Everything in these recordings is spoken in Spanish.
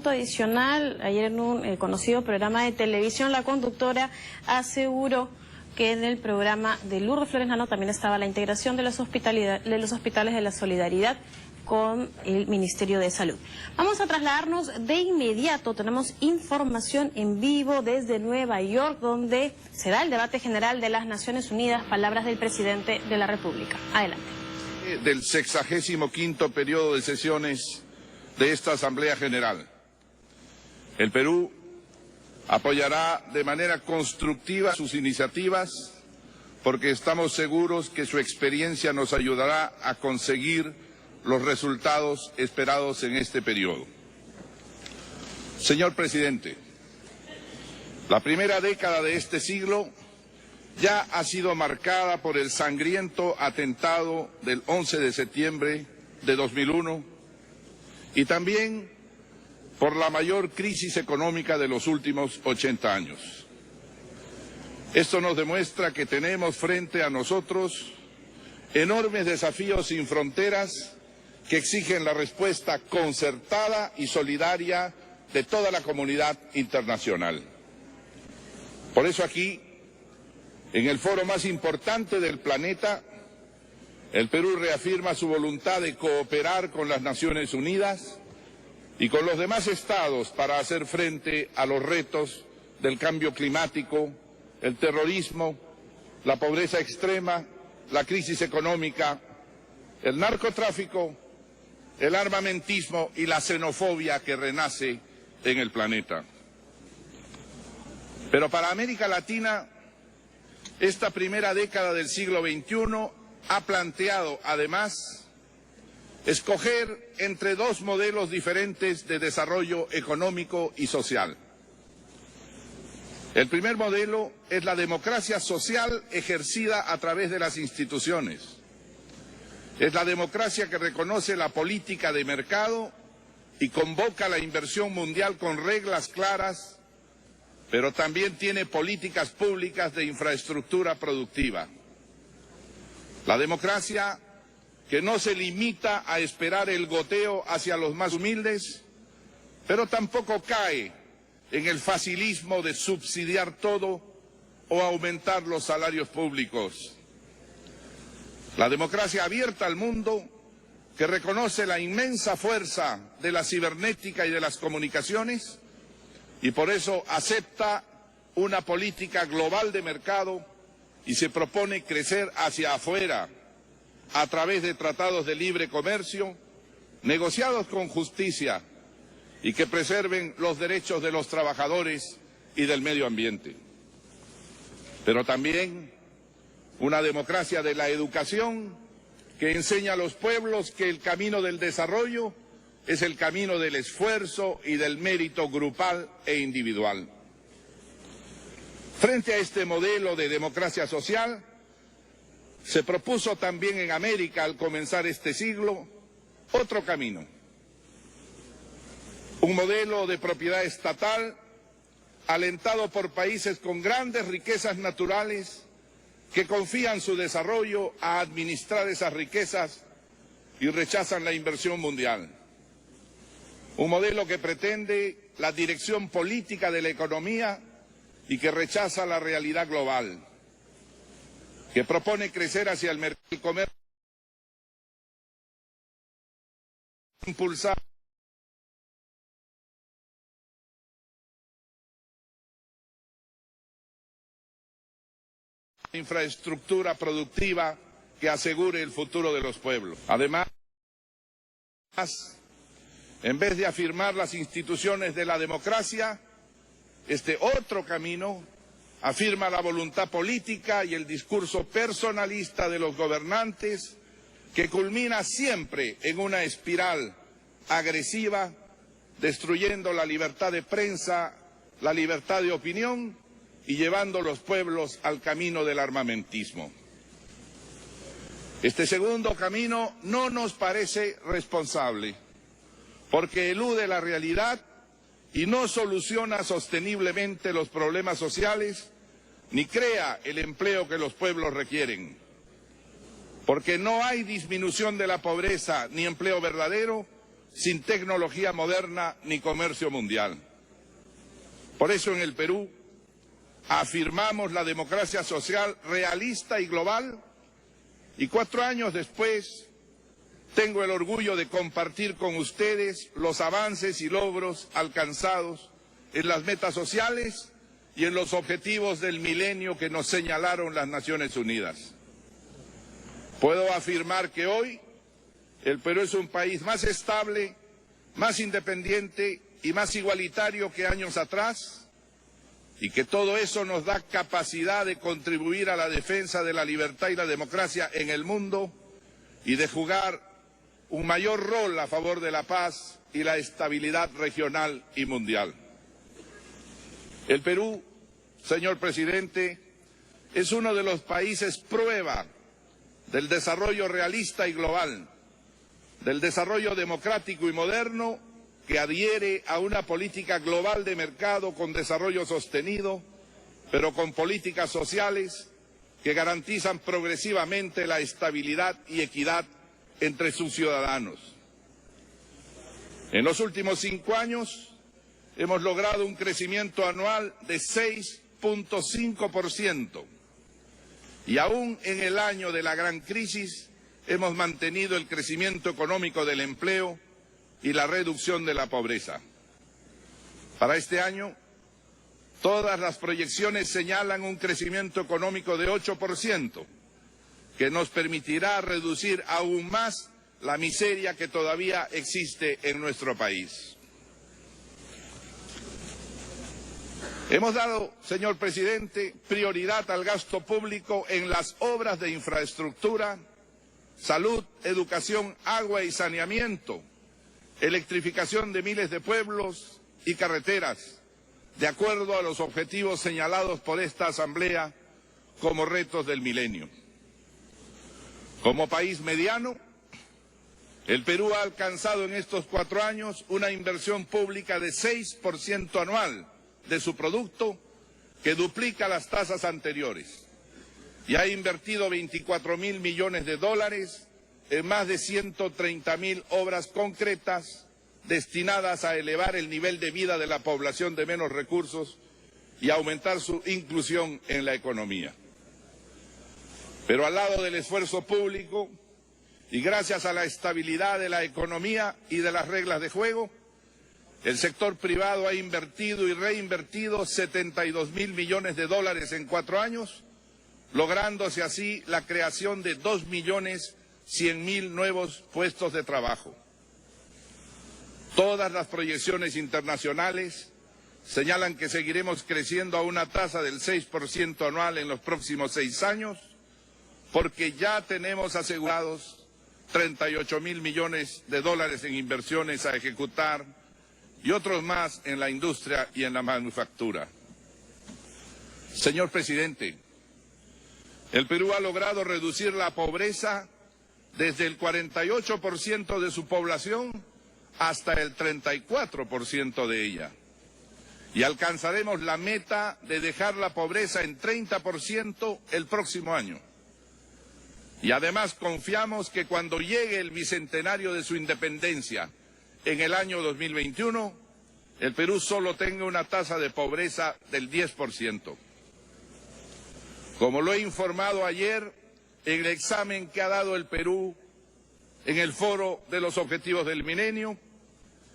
punto adicional. Ayer en un conocido programa de televisión, la conductora aseguró que en el programa de Lourdes Flores Nano también estaba la integración de los hospitales de la solidaridad con el Ministerio de Salud. Vamos a trasladarnos de inmediato, tenemos información en vivo desde Nueva York, donde se da el debate general de las Naciones Unidas, palabras del presidente de la República. Adelante. Del 65º periodo de sesiones de esta Asamblea General. El Perú apoyará de manera constructiva sus iniciativas porque estamos seguros que su experiencia nos ayudará a conseguir los resultados esperados en este periodo. Señor Presidente, la primera década de este siglo ya ha sido marcada por el sangriento atentado del 11 de septiembre de 2001 y también por la mayor crisis económica de los últimos 80 años. Esto nos demuestra que tenemos frente a nosotros enormes desafíos sin fronteras que exigen la respuesta concertada y solidaria de toda la comunidad internacional. Por eso aquí, en el foro más importante del planeta, el Perú reafirma su voluntad de cooperar con las Naciones Unidas y con los demás estados para hacer frente a los retos del cambio climático, el terrorismo, la pobreza extrema, la crisis económica, el narcotráfico, el armamentismo y la xenofobia que renace en el planeta. Pero para América Latina, esta primera década del siglo XXI ha planteado, además, escoger entre dos modelos diferentes de desarrollo económico y social. El primer modelo es la democracia social ejercida a través de las instituciones. Es la democracia que reconoce la política de mercado y convoca la inversión mundial con reglas claras, pero también tiene políticas públicas de infraestructura productiva. La democracia que no se limita a esperar el goteo hacia los más humildes, pero tampoco cae en el facilismo de subsidiar todo o aumentar los salarios públicos. La democracia abierta al mundo, que reconoce la inmensa fuerza de la cibernética y de las comunicaciones, y por eso acepta una política global de mercado y se propone crecer hacia afuera a través de tratados de libre comercio, negociados con justicia y que preserven los derechos de los trabajadores y del medio ambiente. Pero también una democracia de la educación que enseña a los pueblos que el camino del desarrollo es el camino del esfuerzo y del mérito grupal e individual. Frente a este modelo de democracia social, se propuso también en América, al comenzar este siglo, otro camino. Un modelo de propiedad estatal alentado por países con grandes riquezas naturales que confían su desarrollo a administrar esas riquezas y rechazan la inversión mundial. Un modelo que pretende la dirección política de la economía y que rechaza la realidad global, que propone crecer hacia el mercado del comercio, impulsar infraestructura productiva que asegure el futuro de los pueblos. Además, en vez de afirmar las instituciones de la democracia, este otro camino afirma la voluntad política y el discurso personalista de los gobernantes que culmina siempre en una espiral agresiva, destruyendo la libertad de prensa, la libertad de opinión y llevando los pueblos al camino del armamentismo. Este segundo camino no nos parece responsable, porque elude la realidad y no soluciona sosteniblemente los problemas sociales, ni crea el empleo que los pueblos requieren. Porque no hay disminución de la pobreza ni empleo verdadero sin tecnología moderna ni comercio mundial. Por eso en el Perú afirmamos la democracia social realista y global, y 4 años después tengo el orgullo de compartir con ustedes los avances y logros alcanzados en las metas sociales y en los objetivos del milenio que nos señalaron las Naciones Unidas. Puedo afirmar que hoy el Perú es un país más estable, más independiente y más igualitario que años atrás, y que todo eso nos da capacidad de contribuir a la defensa de la libertad y la democracia en el mundo y de jugar un mayor rol a favor de la paz y la estabilidad regional y mundial. El Perú, señor presidente, es uno de los países prueba del desarrollo realista y global, del desarrollo democrático y moderno que adhiere a una política global de mercado con desarrollo sostenido, pero con políticas sociales que garantizan progresivamente la estabilidad y equidad entre sus ciudadanos. En los últimos 5 años hemos logrado un crecimiento anual de 6.5%, y aún en el año de la gran crisis hemos mantenido el crecimiento económico del empleo y la reducción de la pobreza. Para este año, todas las proyecciones señalan un crecimiento económico de 8%, que nos permitirá reducir aún más la miseria que todavía existe en nuestro país. Hemos dado, señor presidente, prioridad al gasto público en las obras de infraestructura, salud, educación, agua y saneamiento, electrificación de miles de pueblos y carreteras, de acuerdo a los objetivos señalados por esta Asamblea como retos del milenio. Como país mediano, el Perú ha alcanzado en estos 4 años una inversión pública de 6% anual de su producto, que duplica las tasas anteriores, y ha invertido 24.000 millones de dólares en más de 130.000 obras concretas destinadas a elevar el nivel de vida de la población de menos recursos y aumentar su inclusión en la economía. Pero al lado del esfuerzo público, y gracias a la estabilidad de la economía y de las reglas de juego, el sector privado ha invertido y reinvertido 72.000 millones de dólares en 4 años, lográndose así la creación de 2.100.000 nuevos puestos de trabajo. Todas las proyecciones internacionales señalan que seguiremos creciendo a una tasa del 6% anual en los próximos 6 años, porque ya tenemos asegurados 38.000 millones de dólares en inversiones a ejecutar y otros más en la industria y en la manufactura. Señor presidente, el Perú ha logrado reducir la pobreza desde el 48% de su población hasta el 34% de ella. Y alcanzaremos la meta de dejar la pobreza en 30% el próximo año. Y además confiamos que cuando llegue el bicentenario de su independencia en el año 2021, el Perú solo tenga una tasa de pobreza del 10%. Como lo he informado ayer en el examen que ha dado el Perú en el Foro de los Objetivos del Milenio,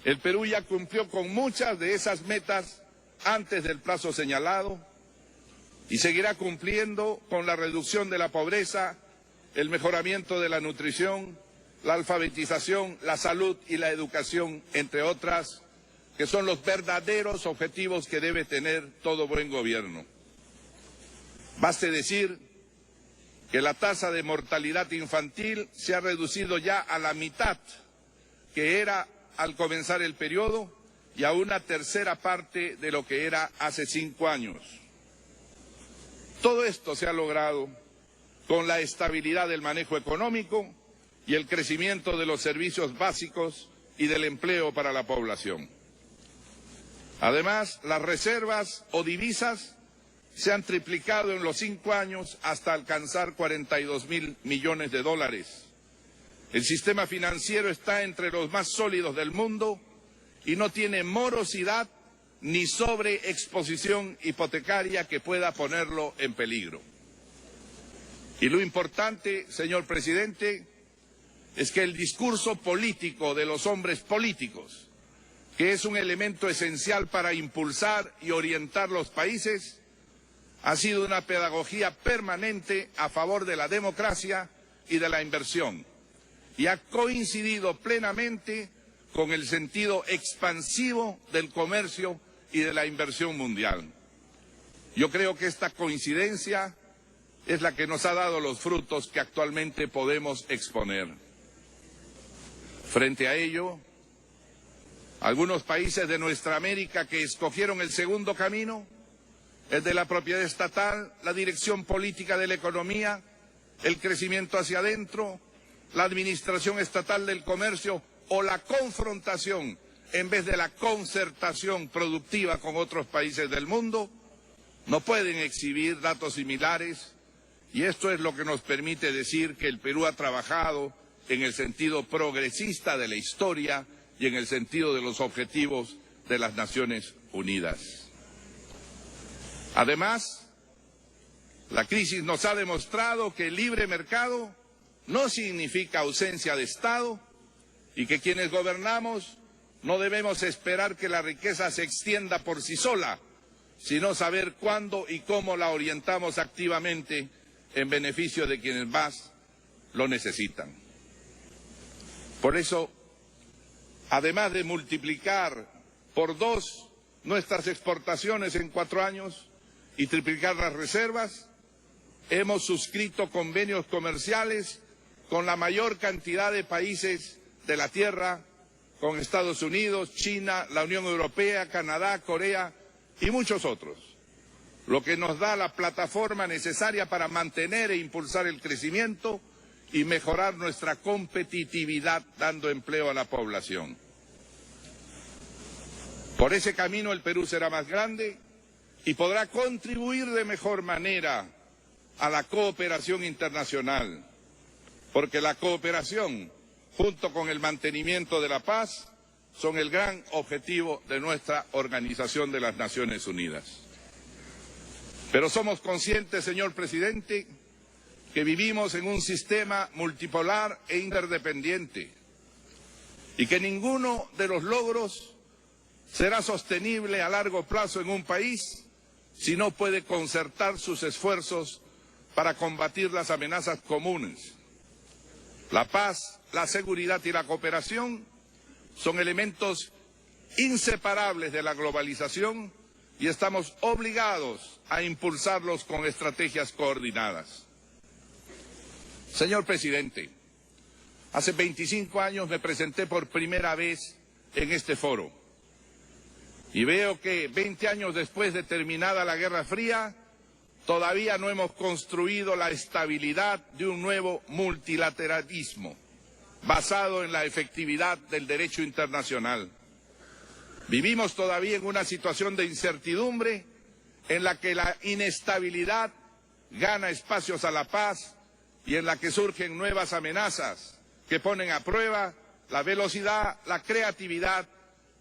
el Perú ya cumplió con muchas de esas metas antes del plazo señalado y seguirá cumpliendo con la reducción de la pobreza, el mejoramiento de la nutrición, la alfabetización, la salud y la educación, entre otras, que son los verdaderos objetivos que debe tener todo buen gobierno. Baste decir que la tasa de mortalidad infantil se ha reducido ya a la mitad que era al comenzar el periodo y a una tercera parte de lo que era hace 5 años. Todo esto se ha logrado con la estabilidad del manejo económico y el crecimiento de los servicios básicos y del empleo para la población. Además, las reservas o divisas se han triplicado en los 5 años hasta alcanzar 42.000 millones de dólares. El sistema financiero está entre los más sólidos del mundo y no tiene morosidad ni sobreexposición hipotecaria que pueda ponerlo en peligro. Y lo importante, señor presidente, es que el discurso político de los hombres políticos, que es un elemento esencial para impulsar y orientar los países, ha sido una pedagogía permanente a favor de la democracia y de la inversión, y ha coincidido plenamente con el sentido expansivo del comercio y de la inversión mundial. Yo creo que esta coincidencia es la que nos ha dado los frutos que actualmente podemos exponer. Frente a ello, algunos países de nuestra América que escogieron el segundo camino, el de la propiedad estatal, la dirección política de la economía, el crecimiento hacia adentro, la administración estatal del comercio o la confrontación en vez de la concertación productiva con otros países del mundo, no pueden exhibir datos similares, y esto es lo que nos permite decir que el Perú ha trabajado en el sentido progresista de la historia y en el sentido de los objetivos de las Naciones Unidas. Además, la crisis nos ha demostrado que el libre mercado no significa ausencia de Estado y que quienes gobernamos no debemos esperar que la riqueza se extienda por sí sola, sino saber cuándo y cómo la orientamos activamente en beneficio de quienes más lo necesitan. Por eso, además de multiplicar por 2 nuestras exportaciones en 4 años y triplicar las reservas, hemos suscrito convenios comerciales con la mayor cantidad de países de la Tierra, con Estados Unidos, China, la Unión Europea, Canadá, Corea y muchos otros, lo que nos da la plataforma necesaria para mantener e impulsar el crecimiento y mejorar nuestra competitividad, dando empleo a la población. Por ese camino el Perú será más grande y podrá contribuir de mejor manera a la cooperación internacional, porque la cooperación, junto con el mantenimiento de la paz, son el gran objetivo de nuestra Organización de las Naciones Unidas. Pero somos conscientes, señor presidente, que vivimos en un sistema multipolar e interdependiente y que ninguno de los logros será sostenible a largo plazo en un país si no puede concertar sus esfuerzos para combatir las amenazas comunes. La paz, la seguridad y la cooperación son elementos inseparables de la globalización y estamos obligados a impulsarlos con estrategias coordinadas. Señor presidente, hace 25 años me presenté por primera vez en este foro y veo que 20 años después de terminada la Guerra Fría, todavía no hemos construido la estabilidad de un nuevo multilateralismo basado en la efectividad del derecho internacional. Vivimos todavía en una situación de incertidumbre en la que la inestabilidad gana espacios a la paz y en la que surgen nuevas amenazas que ponen a prueba la velocidad, la creatividad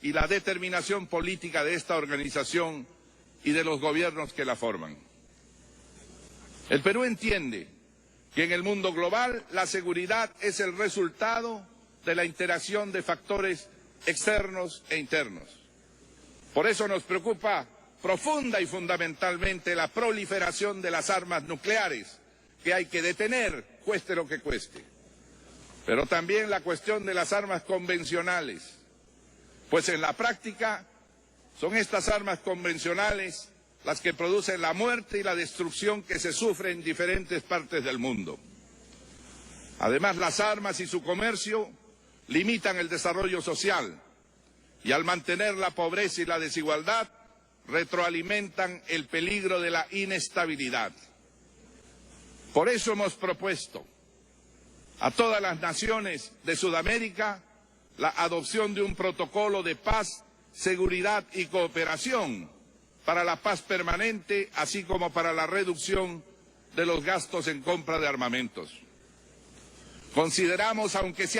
y la determinación política de esta organización y de los gobiernos que la forman. El Perú entiende que en el mundo global la seguridad es el resultado de la interacción de factores externos e internos. Por eso nos preocupa profunda y fundamentalmente la proliferación de las armas nucleares, que hay que detener, cueste lo que cueste. Pero también la cuestión de las armas convencionales, pues en la práctica son estas armas convencionales las que producen la muerte y la destrucción que se sufre en diferentes partes del mundo. Además, las armas y su comercio limitan el desarrollo social y al mantener la pobreza y la desigualdad retroalimentan el peligro de la inestabilidad. Por eso hemos propuesto a todas las naciones de Sudamérica la adopción de un protocolo de paz, seguridad y cooperación para la paz permanente, así como para la reducción de los gastos en compra de armamentos. Consideramos, aunque sea